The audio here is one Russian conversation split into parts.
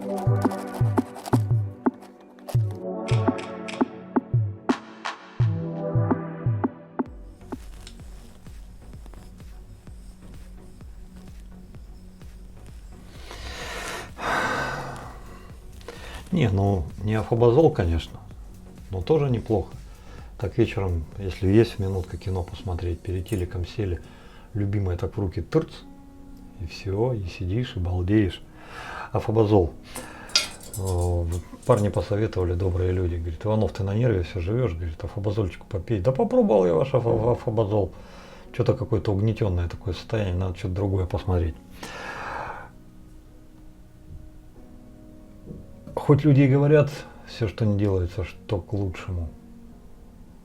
Не, ну не афобазол, конечно, но тоже неплохо. Так вечером, если есть минутка кино посмотреть, перед телеком сели, любимая так в руки тырц, и все, и сидишь, и балдеешь. Афобазол. Парни посоветовали, добрые люди, говорит, Иванов, ты на нерве все живешь, говорит, афобазольчику попей. Да попробовал я ваш афобазол. Что-то какое-то угнетенное такое состояние, надо что-то другое посмотреть. Хоть люди и говорят, все, что не делается, что к лучшему.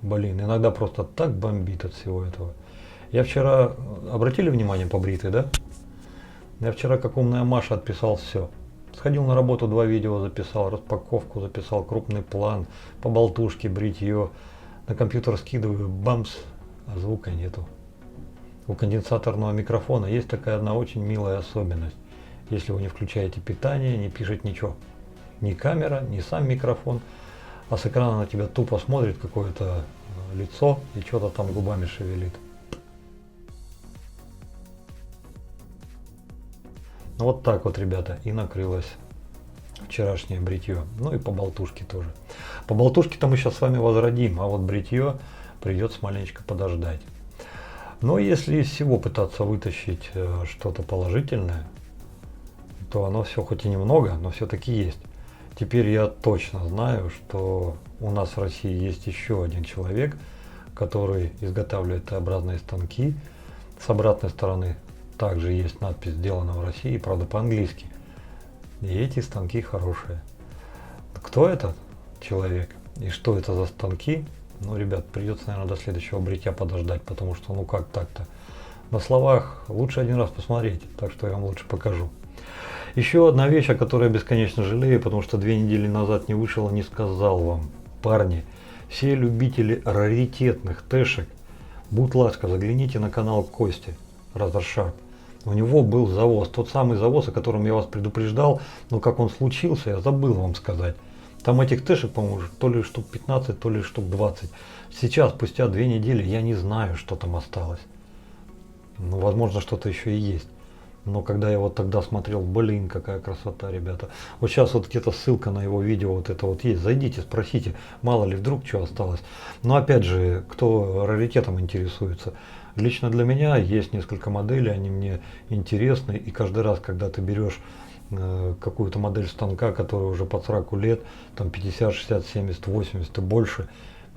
Блин, иногда просто так бомбит от всего этого. Я вчера, обратили внимание, побритый, да? Я вчера, как умная Маша, отписал все. Сходил на работу, 2 видео записал, распаковку записал, крупный план, по болтушке, бритье. На компьютер скидываю, бамс, а звука нету. У конденсаторного микрофона есть такая одна очень милая особенность. Если вы не включаете питание, не пишет ничего. Ни камера, ни сам микрофон. А с экрана на тебя тупо смотрит какое-то лицо и что-то там губами шевелит. Ну вот так вот, ребята, и накрылось вчерашнее бритье. Ну и по болтушке тоже. По болтушке-то мы сейчас с вами возродим, а вот бритье придется маленечко подождать. Но если из всего пытаться вытащить что-то положительное, то оно все хоть и немного, но все-таки есть. Теперь я точно знаю, что у нас в России есть еще один человек, который изготавливает Т-образные станки. С обратной стороны также есть надпись «Сделано в России», правда по-английски. И эти станки хорошие. Кто этот человек и что это за станки? Ну, ребят, придется, наверное, до следующего бритья подождать, потому что, ну как так-то? На словах лучше один раз посмотреть, так что я вам лучше покажу. Еще одна вещь, о которой я бесконечно жалею, потому что 2 недели назад не вышел и не сказал вам. Парни, все любители раритетных тэшек, будь ласка, загляните на канал Кости Разершарп. У него был завоз, тот самый завоз, о котором я вас предупреждал, но как он случился, я забыл вам сказать. Там этих тэшек, по-моему, то ли штук 15, то ли штук 20. Сейчас, спустя 2 недели, я не знаю, что там осталось. Ну, возможно, что-то еще и есть. Но когда я вот тогда смотрел, блин, какая красота, ребята. Вот сейчас вот где-то ссылка на его видео вот это вот есть. Зайдите, спросите, мало ли вдруг что осталось. Но опять же, кто раритетом интересуется. Лично для меня есть несколько моделей, они мне интересны. И каждый раз, когда ты берешь какую-то модель станка, которая уже под 40 лет, там 50, 60, 70, 80 и больше,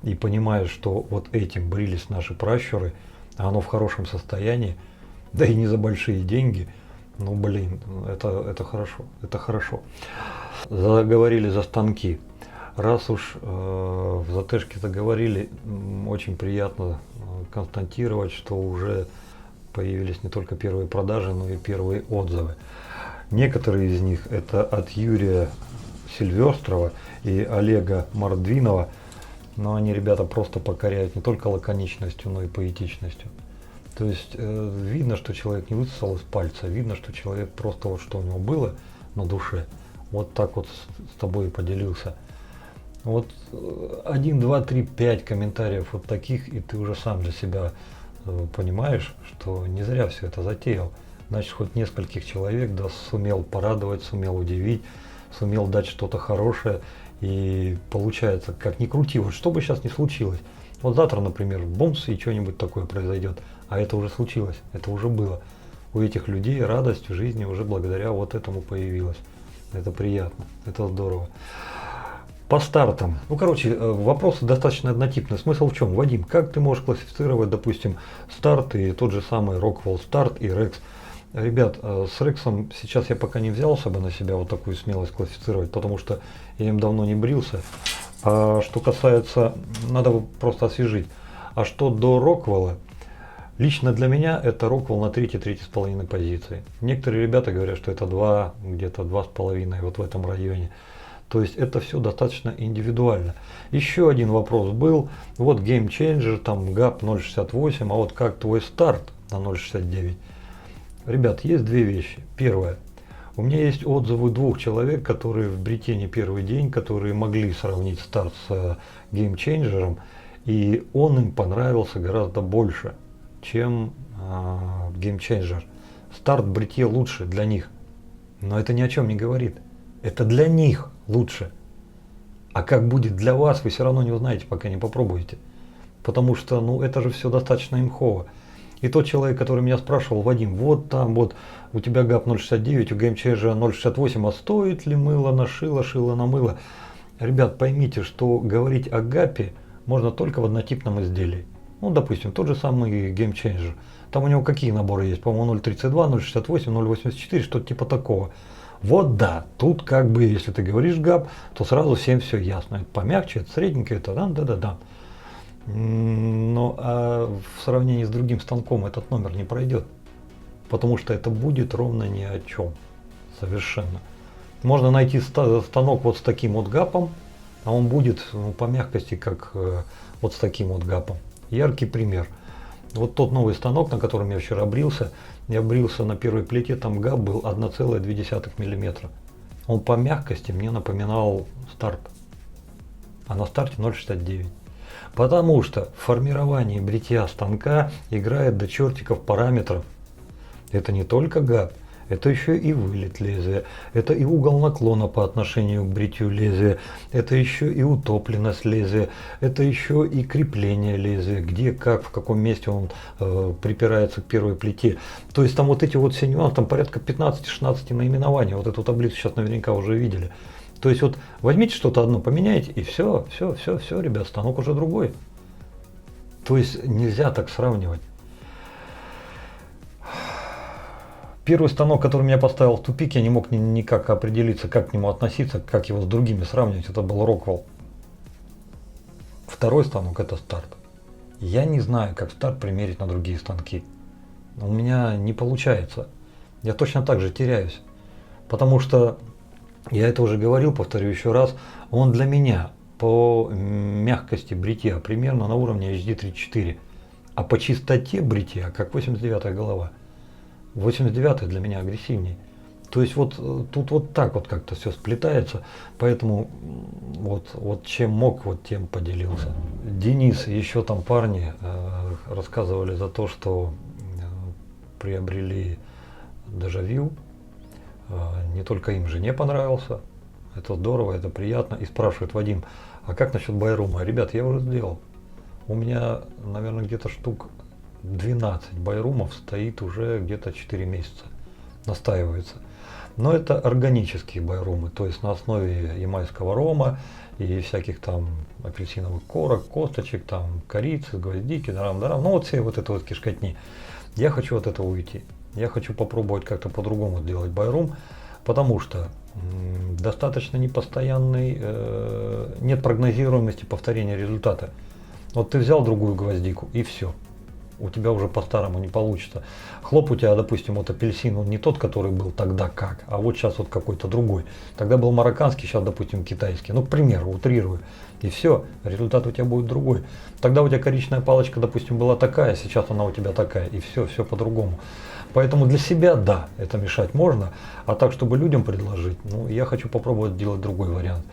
и понимаешь, что вот этим брились наши пращуры, а оно в хорошем состоянии, да и не за большие деньги, ну блин, это хорошо, это хорошо. Заговорили за станки. Раз уж в Затэшке заговорили, очень приятно констатировать, что уже появились не только первые продажи, но и первые отзывы. Некоторые из них это от Юрия Сильверстрова и Олега Мордвинова, но они, ребята, просто покоряют не только лаконичностью, но и поэтичностью. То есть видно, что человек не высосал из пальца, видно, что человек просто вот что у него было на душе, вот так вот с тобой и поделился. Вот 1, 2, 3, 5 комментариев вот таких, и ты уже сам для себя понимаешь, что не зря все это затеял. Значит, хоть нескольких человек да, сумел порадовать, сумел удивить, сумел дать что-то хорошее. И получается, как ни крути, вот что бы сейчас ни случилось. Вот завтра, например, бумс, и что-нибудь такое произойдет. А это уже случилось, это уже было. У этих людей радость в жизни уже благодаря вот этому появилась. Это приятно, это здорово. По стартам. Ну, короче, вопросы достаточно однотипные. Смысл в чем? Вадим, как ты можешь классифицировать, допустим, старт и тот же самый Rockwell Start и Rex? Ребят, с Рексом сейчас я пока не взялся бы на себя вот такую смелость классифицировать, потому что я им давно не брился. А что касается, надо просто освежить. А что до Rockwell, лично для меня это Rockwell на 3-3,5 позиции. Некоторые ребята говорят, что это 2, где-то 2,5, вот в этом районе. То есть это все достаточно индивидуально. Еще один вопрос был, вот Game Changer, там GAP 0,68, а вот как твой старт на 0,69? Ребят, есть 2 вещи. Первое. У меня есть отзывы 2 человек, которые в бритье не первый день, которые могли сравнить старт с геймчейнджером, и он им понравился гораздо больше, чем геймчейнджер. Старт в бритье лучше для них, но это ни о чем не говорит. Это для них лучше. А как будет для вас, вы все равно не узнаете, пока не попробуете. Потому что, ну, это же все достаточно имхово. И тот человек, который меня спрашивал: Вадим, вот там вот у тебя ГАП 0,69, у геймчейнджера 0,68, а стоит ли мыло на шило, шило на мыло? Ребят, поймите, что говорить о ГАПе можно только в однотипном изделии. Ну, допустим, тот же самый геймчейнджер. Там у него какие наборы есть? По-моему, 0,32, 0,68, 0,84, что-то типа такого. Вот да, тут как бы, если ты говоришь ГАП, то сразу всем все ясно. Это помягче, это средненькое, это да. Но в сравнении с другим станком этот номер не пройдет. Потому что это будет ровно ни о чем. Совершенно. Можно найти станок вот с таким вот гапом, а он будет, ну, по мягкости как вот с таким вот гапом. Яркий пример. Вот тот новый станок, на котором я вчера брился, я брился на первой плите, там гап был 1,2 мм. Он по мягкости мне напоминал старт. А на старте 0,69. Потому что в формировании бритья станка играет до чертиков параметров. Это не только гап, это еще и вылет лезвия, это и угол наклона по отношению к бритью лезвия, это еще и утопленность лезвия, это еще и крепление лезвия, где, как, в каком месте он припирается к первой плите. То есть там вот эти вот все нюансы, там порядка 15-16 наименований, вот эту таблицу сейчас наверняка уже видели. То есть вот возьмите что-то одно, поменяйте, и все, ребят, станок уже другой. То есть нельзя так сравнивать. Первый станок, который меня поставил в тупик, я не мог никак определиться, как к нему относиться, как его с другими сравнивать, это был Rockwell. Второй станок — это старт. Я не знаю, как старт примерить на другие станки. У меня не получается. Я точно так же теряюсь. Потому что, я это уже говорил, повторю еще раз, он для меня по мягкости бритья примерно на уровне HD34. А по чистоте бритья, как 89-я голова. 89-й для меня агрессивней. То есть вот тут вот так вот как-то все сплетается, поэтому вот чем мог, вот тем поделился. Денис и еще там парни рассказывали за то, что приобрели дежавю. Не только им, жене понравился. Это здорово, это приятно. И спрашивает: Вадим, а как насчет байрума? Ребят, я уже сделал. У меня, наверное, где-то штук 12 байрумов стоит уже где-то 4 месяца. Настаивается. Но это органические байрумы, то есть на основе ямайского рома и всяких там апельсиновых корок, косточек, там корицы, гвоздики, дарам-дарам. Ну вот все вот это вот кишкотни. Я хочу от этого уйти. Я хочу попробовать как-то по-другому сделать байрум, потому что достаточно непостоянный, нет прогнозируемости повторения результата. Вот ты взял другую гвоздику и все. У тебя уже по-старому не получится. Хлоп у тебя, допустим, вот апельсин, он не тот, который был тогда как, а вот сейчас вот какой-то другой. Тогда был марокканский, сейчас, допустим, китайский. Ну, к примеру, утрирую. И все, результат у тебя будет другой. Тогда у тебя коричневая палочка, допустим, была такая, сейчас она у тебя такая. И все по-другому. Поэтому для себя, да, это мешать можно. А так, чтобы людям предложить, ну, я хочу попробовать сделать другой вариант.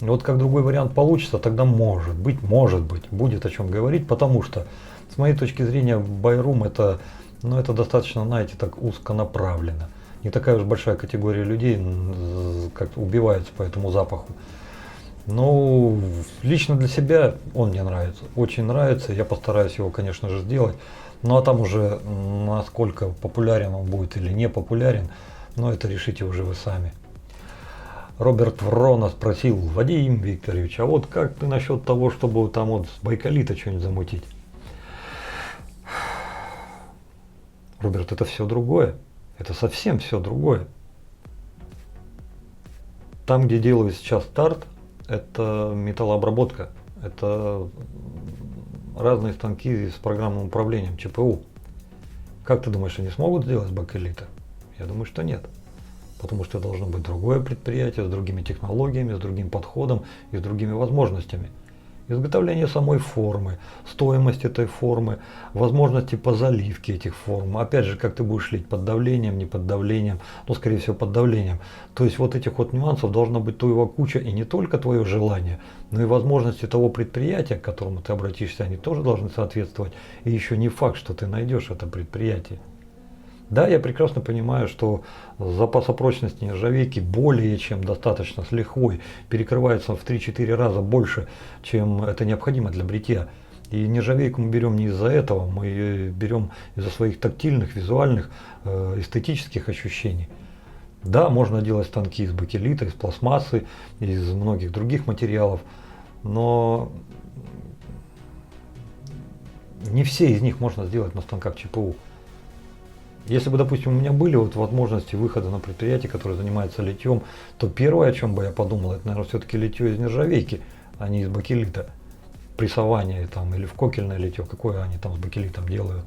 Вот как другой вариант получится, тогда может быть, будет о чем говорить, потому что с моей точки зрения, байрум это, ну, это достаточно, знаете, так узконаправленно. Не такая уж большая категория людей как убивается по этому запаху. Но лично для себя он мне нравится, очень нравится. Я постараюсь его, конечно же, сделать. Ну а там уже насколько популярен он будет или не популярен, но это решите уже вы сами. Роберт Врона спросил: Вадим Викторович, а вот как ты насчет того, чтобы там вот с Байкалита что-нибудь замутить? Роберт, это все другое. Это совсем все другое. Там, где делаю сейчас старт, это металлообработка. Это разные станки с программным управлением, ЧПУ. Как ты думаешь, они смогут сделать с Бакелита? Я думаю, что нет. Потому что должно быть другое предприятие с другими технологиями, с другим подходом и с другими возможностями. изготовление самой формы, стоимость этой формы, возможности по заливке этих форм. Опять же, как ты будешь лить, под давлением, не под давлением, ну, скорее всего, под давлением. То есть вот этих вот нюансов должна быть твоего куча, и не только твое желание, но и возможности того предприятия, к которому ты обратишься, они тоже должны соответствовать. И еще не факт, что ты найдешь это предприятие. Да, я прекрасно понимаю, что запаса прочности нержавейки более чем достаточно с лихвой, перекрывается в 3-4 раза больше, чем это необходимо для бритья. И нержавейку мы берем не из-за этого, мы ее берем из-за своих тактильных, визуальных, эстетических ощущений. Да, можно делать станки из бакелита, из пластмассы, из многих других материалов, но не все из них можно сделать на станках ЧПУ. Если бы, допустим, у меня были вот возможности выхода на предприятие, которое занимается литьем, то первое, о чем бы я подумал, это, наверное, все-таки литье из нержавейки, а не из бакелита. Прессование там, или в кокельное литье, какое они там с бакелитом делают.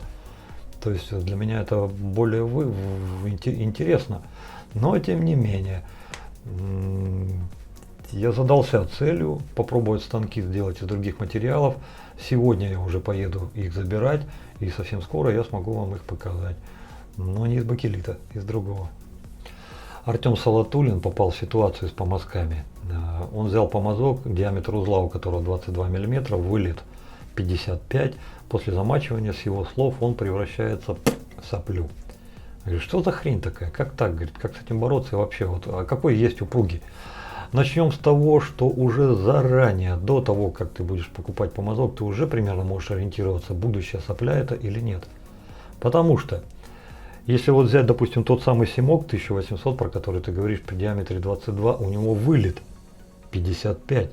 То есть для меня это более интересно. Но тем не менее, я задался целью попробовать станки сделать из других материалов. Сегодня я уже поеду их забирать, и совсем скоро я смогу вам их показать. Но не из бакелита, из другого. Артем Салатуллин попал в ситуацию с помазками. Он взял помазок, диаметр узла у которого 22 мм, вылет 55. После замачивания, с его слов, он превращается в соплю. Говорит, что за хрень такая? Как так? Говорит, как с этим бороться и вообще? Вот, а какой есть упругий? Начнем с того, что уже заранее, до того, как ты будешь покупать помазок, ты уже примерно можешь ориентироваться, будущая сопля это или нет. Потому что если вот взять, допустим, тот самый Симок 1800, про который ты говоришь, при диаметре 22, у него вылет 55.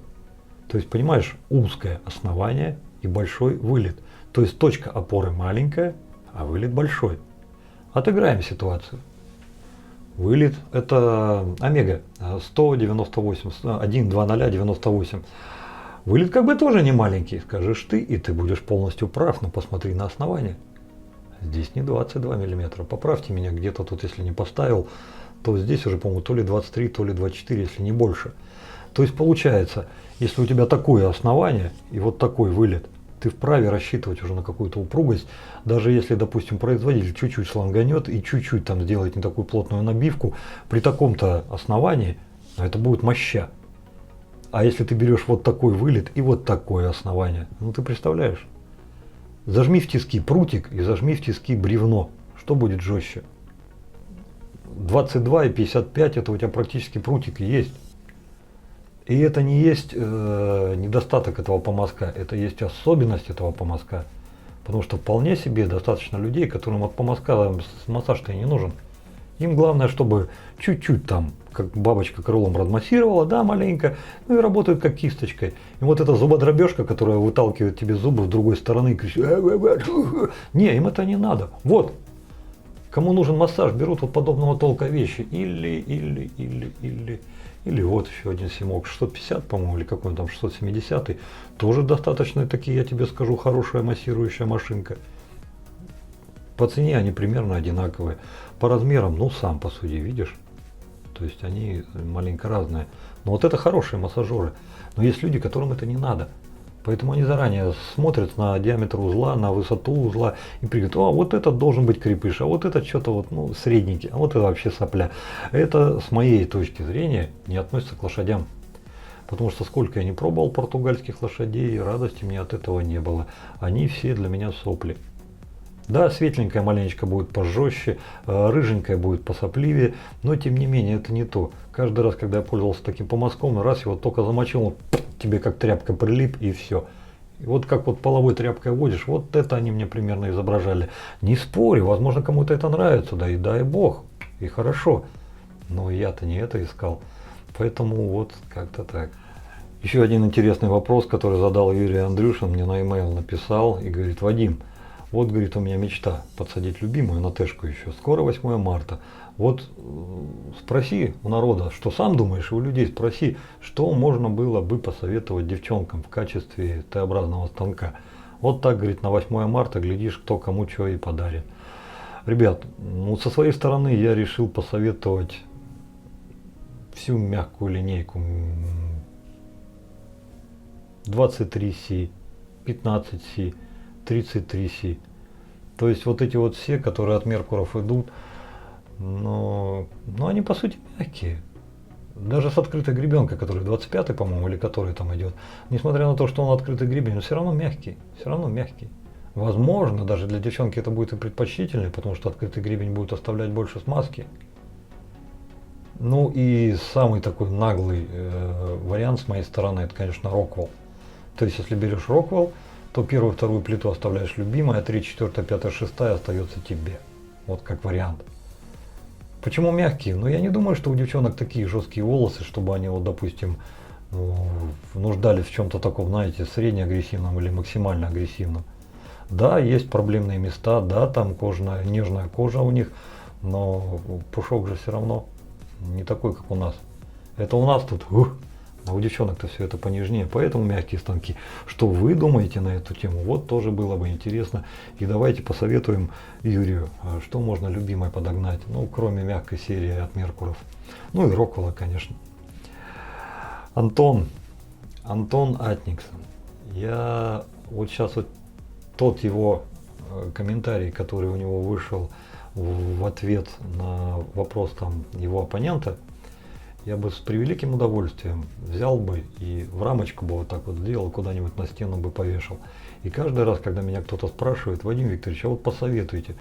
То есть, понимаешь, узкое основание и большой вылет. То есть точка опоры маленькая, а вылет большой. Отыграем ситуацию. Вылет это омега 198, 1,2098. Вылет как бы тоже не маленький, скажешь ты, и ты будешь полностью прав, но посмотри на основание. Здесь не 22 мм. Поправьте меня где-то тут, если не поставил, то здесь уже, по-моему, то ли 23, то ли 24, если не больше. То есть получается, если у тебя такое основание и вот такой вылет, ты вправе рассчитывать уже на какую-то упругость, даже если, допустим, производитель чуть-чуть шланганет и чуть-чуть там сделает не такую плотную набивку, при таком-то основании это будет моща. А если ты берешь вот такой вылет и вот такое основание, ну ты представляешь? Зажми в тиски прутик и зажми в тиски бревно. Что будет жестче? 22 и 55 это у тебя практически прутик и есть. И это не есть недостаток этого помазка, это есть особенность этого помазка. Потому что вполне себе достаточно людей, которым от помазка массаж-то и не нужен. Им главное, чтобы чуть-чуть там, как бабочка крылом размассировала, да, маленько, ну и работают как кисточкой. И вот эта зубодробежка, которая выталкивает тебе зубы с другой стороны и кричит, не, им это не надо. Вот, кому нужен массаж, берут вот подобного толка вещи. Или вот еще один Симок 650, по-моему, или какой он там 670, тоже достаточно такие, я тебе скажу, хорошая массирующая машинка. По цене они примерно одинаковые. По размерам, ну сам посуди, видишь? То есть они маленько разные. Но вот это хорошие массажеры. Но есть люди, которым это не надо. Поэтому они заранее смотрят на диаметр узла, на высоту узла и говорят, а вот этот должен быть крепыш, а вот этот что-то вот, ну, средненький, а вот это вообще сопля. Это с моей точки зрения не относится к лошадям. Потому что сколько я не пробовал португальских лошадей, радости мне от этого не было. Они все для меня сопли. Да, светленькая маленечко будет пожестче, рыженькая будет посопливее, но тем не менее это не то. Каждый раз, когда я пользовался таким помазком, раз его только замочил, он тебе как тряпка прилип и все. И вот как вот половой тряпкой водишь, вот это они мне примерно изображали. Не спорю, возможно, кому-то это нравится, да и дай бог, и хорошо. Но я-то не это искал, поэтому вот как-то так. Еще один интересный вопрос, который задал Юрий Андрюшин, мне на e-mail написал и говорит, Вадим, вот, говорит, у меня мечта подсадить любимую на Тэшку еще. Скоро 8 марта. Вот спроси у народа, что сам думаешь, и у людей спроси, что можно было бы посоветовать девчонкам в качестве Т-образного станка. Вот так, говорит, на 8 марта, глядишь, кто кому что и подарит. Ребят, ну, со своей стороны я решил посоветовать всю мягкую линейку 23C, 15C, 33C. То есть вот эти вот все, которые от Меркуров идут, но они по сути мягкие. Даже с открытой гребенкой, который 25-й, по-моему, или который там идет, несмотря на то, что он открытый гребень, он все равно мягкий, все равно мягкий. Возможно, даже для девчонки это будет и предпочтительнее, потому что открытый гребень будет оставлять больше смазки. Ну и самый такой наглый вариант с моей стороны, это, конечно, Rockwell. То есть, если берешь Rockwell, то первую, вторую плиту оставляешь любимой, а 3, 4, 5, 6 остается тебе. Вот как вариант. Почему мягкие? Ну, я не думаю, что у девчонок такие жесткие волосы, чтобы они, вот, допустим, нуждались в чем-то таком, знаете, средне-агрессивном или максимально агрессивном. Да, есть проблемные места, да, там кожная, нежная кожа у них, но пушок же все равно не такой, как у нас. Это у нас тут, а у девчонок-то все это понежнее, поэтому мягкие станки. Что вы думаете на эту тему? Вот тоже было бы интересно. И давайте посоветуем Юрию, что можно любимой подогнать, ну, кроме мягкой серии от Меркуров. Ну и Роквелла, конечно. Антон Атникс. Я вот сейчас вот тот его комментарий, который у него вышел в ответ на вопрос там его оппонента, я бы с превеликим удовольствием взял бы и в рамочку бы вот так вот сделал, куда-нибудь на стену бы повешал. И каждый раз, когда меня кто-то спрашивает: Вадим Викторович, а вот посоветуйте,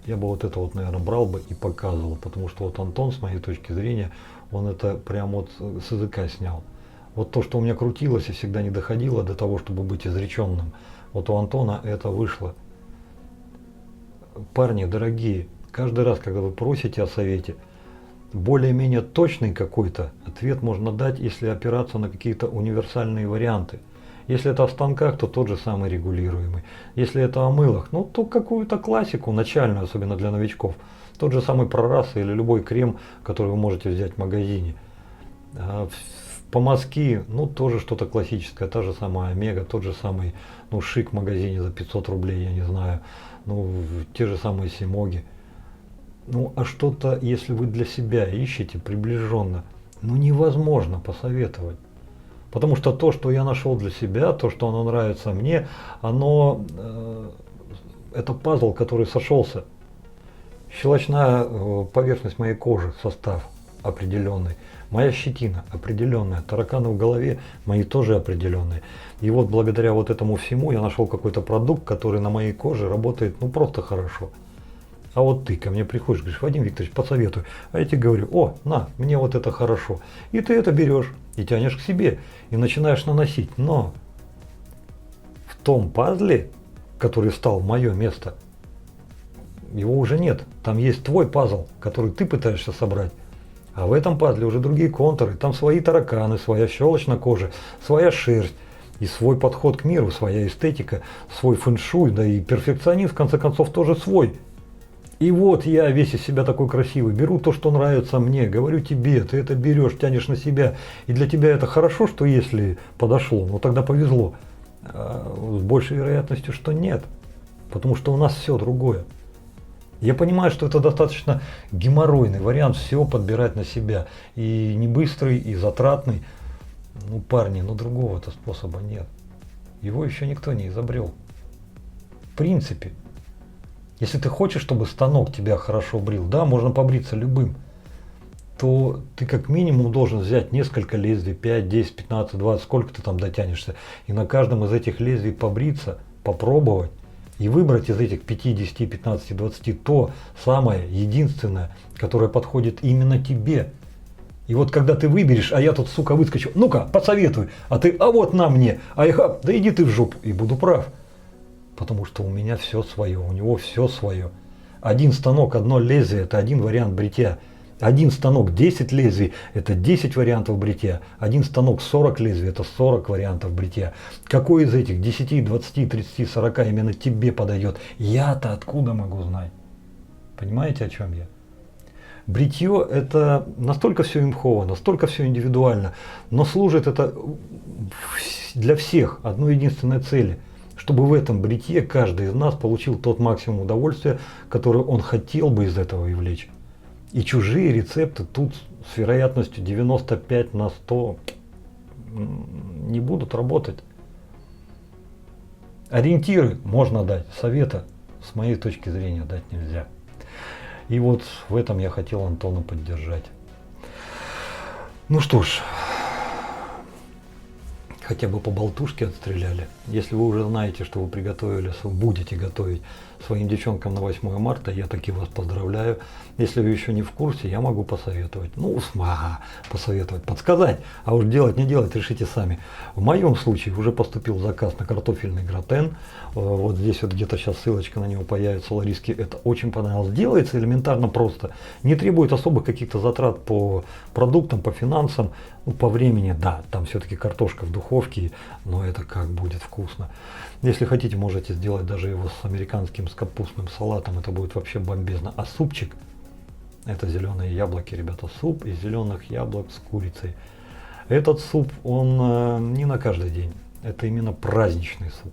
я бы вот это вот, наверное, брал бы и показывал, потому что вот Антон, с моей точки зрения, он это прям вот с языка снял. Вот то, что у меня крутилось и всегда не доходило до того, чтобы быть изреченным, вот у Антона это вышло. Парни дорогие, каждый раз, когда вы просите о совете, более-менее точный какой-то ответ можно дать, если опираться на какие-то универсальные варианты. Если это о станках, то тот же самый регулируемый. Если это о мылах, ну то какую-то классику начальную, особенно для новичков. Тот же самый Прораса или любой крем, который вы можете взять в магазине. Помазки, ну тоже что-то классическое, та же самая Омега, тот же самый, ну, Шик в магазине за 500 рублей, я не знаю, ну те же самые Симоги. Ну а что-то, если вы для себя ищете приближенно, ну невозможно посоветовать. Потому что то, что я нашел для себя, то, что оно нравится мне, оно, это пазл, который сошелся. Щелочная поверхность моей кожи, состав определенный. Моя щетина определенная, тараканы в голове мои тоже определенные. И вот благодаря вот этому всему я нашел какой-то продукт, который на моей коже работает ну просто хорошо. А вот ты ко мне приходишь, говоришь: Вадим Викторович, посоветуй. А я тебе говорю: о, на, мне вот это хорошо. И ты это берешь и тянешь к себе, и начинаешь наносить. Но в том пазле, который стал мое место, его уже нет. Там есть твой пазл, который ты пытаешься собрать. А в этом пазле уже другие контуры, там свои тараканы, своя щелочь на коже, своя шерсть. И свой подход к миру, своя эстетика, свой фэншуй, да и перфекционизм, в конце концов, тоже свой. И вот я весь из себя такой красивый, беру то, что нравится мне, говорю тебе, ты это берешь, тянешь на себя. И для тебя это хорошо, что если подошло, ну тогда повезло. А с большей вероятностью, что нет. Потому что у нас все другое. Я понимаю, что это достаточно геморройный вариант все подбирать на себя. И не быстрый, и затратный. Ну, парни, ну другого-то способа нет. Его еще никто не изобрел. В принципе. Если ты хочешь, чтобы станок тебя хорошо брил, да, можно побриться любым, то ты как минимум должен взять несколько лезвий, 5, 10, 15, 20, сколько ты там дотянешься, и на каждом из этих лезвий побриться, попробовать, и выбрать из этих 5, 10, 15, 20 то самое, единственное, которое подходит именно тебе. И вот когда ты выберешь, а я тут, сука, выскочу, ну-ка, посоветуй, а ты, а вот на мне, а я, да иди ты в жопу, и буду прав. Потому что у меня все свое, у него все свое. Один станок, одно лезвие – это один вариант бритья. Один станок 10 лезвий – это 10 вариантов бритья. Один станок 40 лезвий – это 40 вариантов бритья. Какой из этих 10, 20, 30, 40 именно тебе подойдет? Я-то откуда могу знать? Понимаете, о чем я? Бритье – это настолько все имхово, настолько все индивидуально, но служит это для всех одной единственной цели – чтобы в этом бритье каждый из нас получил тот максимум удовольствия, который он хотел бы из этого извлечь. И чужие рецепты тут с вероятностью 95 на 100 не будут работать. Ориентиры можно дать, совета с моей точки зрения дать нельзя. И вот в этом я хотел Антона поддержать. Ну что ж, хотя бы по болтушке отстреляли. Если вы уже знаете, что вы приготовили, будете готовить своим девчонкам на 8 марта, я таки вас поздравляю. Если вы еще не в курсе, я могу посоветовать. Ну, посоветовать, подсказать, а уж делать, не делать, решите сами. В моем случае уже поступил заказ на картофельный гратен. Вот здесь вот где-то сейчас ссылочка на него появится, Лариске это очень понравилось. Делается элементарно просто. Не требует особых каких-то затрат по продуктам, по финансам, ну, по времени, да, там все-таки картошка в духовке, но это как будет вкусно. Если хотите, можете сделать даже его с американским, с капустным салатом, это будет вообще бомбезно. А супчик, это зеленые яблоки, ребята, суп из зеленых яблок с курицей. Этот суп, он не на каждый день, это именно праздничный суп.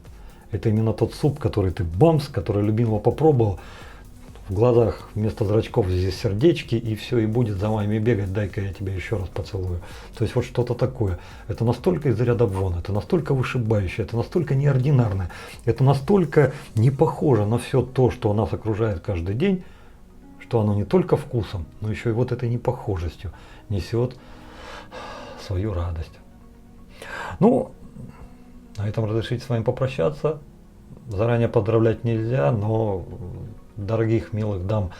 Это именно тот суп, который ты бамс, который любимого попробовал, в глазах вместо зрачков здесь сердечки, и все, и будет за вами бегать, дай-ка я тебя еще раз поцелую. То есть вот что-то такое. Это настолько из ряда вон, это настолько вышибающее, это настолько неординарное, это настолько не похоже на все то, что нас окружает каждый день, что оно не только вкусом, но еще и вот этой непохожестью несет свою радость. Ну, на этом разрешите с вами попрощаться. Заранее поздравлять нельзя, но дорогих милых дам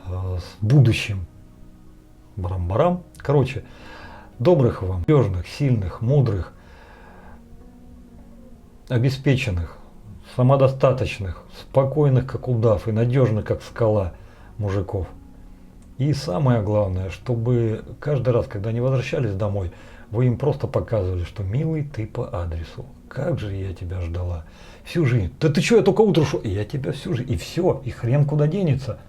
с будущим барам-барам. Короче, добрых вам, надежных, сильных, мудрых, обеспеченных, самодостаточных, спокойных, как удав, и надежных, как скала мужиков. И самое главное, чтобы каждый раз, когда они возвращались домой, вы им просто показывали, что милый, ты по адресу. Как же я тебя ждала. Всю жизнь. Да ты что, я только утро шел. Я тебя всю жизнь. И все. И хрен куда денется.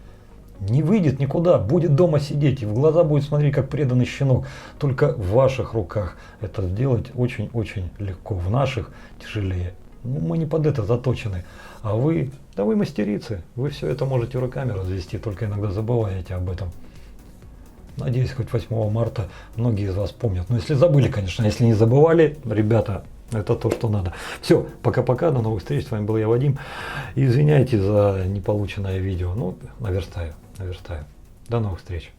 Не выйдет никуда. Будет дома сидеть. И в глаза будет смотреть, как преданный щенок. Только в ваших руках это сделать очень-очень легко. В наших тяжелее. Ну, мы не под это заточены. А вы, да вы мастерицы. Вы все это можете руками развести. Только иногда забываете об этом. Надеюсь, хоть 8 марта многие из вас помнят. Но если забыли, конечно. Если не забывали, ребята, это то, что надо. Все, пока-пока, до новых встреч. С вами был я, Вадим. Извиняйте за неполученное видео. Ну, наверстаю. До новых встреч.